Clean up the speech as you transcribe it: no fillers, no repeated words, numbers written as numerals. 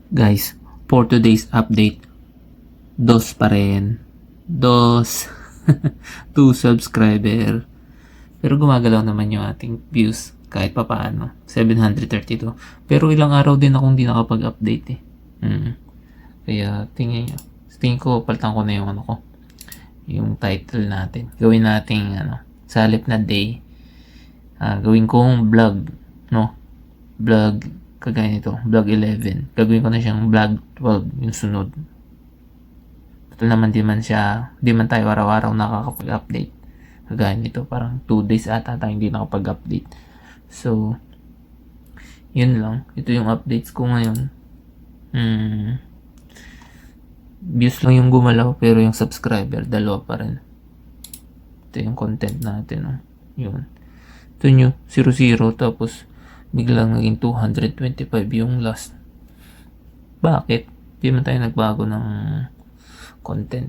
Guys, for today's update, dos pa rin. Dos. 2 subscriber. Pero gumagalaw naman yung ating views kahit pa paano. 732. Pero ilang araw din akong hindi nakapag-update eh. Kaya tingin ko palitan ko na yung ano ko. Yung title natin. Gawin nating sa halip na day. Gawin kong vlog, no? Vlog kagaya nito, vlog 11. Gagawin ko na siyang vlog 12 yung sunod. Total naman di man tayo araw-araw nakakapag-update. Kagaya nito, parang 2 days ata tayo hindi nakapag-update. So, yun lang. Ito yung updates ko ngayon. Views lang yung gumalaw, pero yung subscriber, dalawa pa rin. Ito yung content natin, no? Yun. Ito nyo, 0-0, tapos biglang naging 225 yung last. Bakit? Di man tayo nagbago ng content.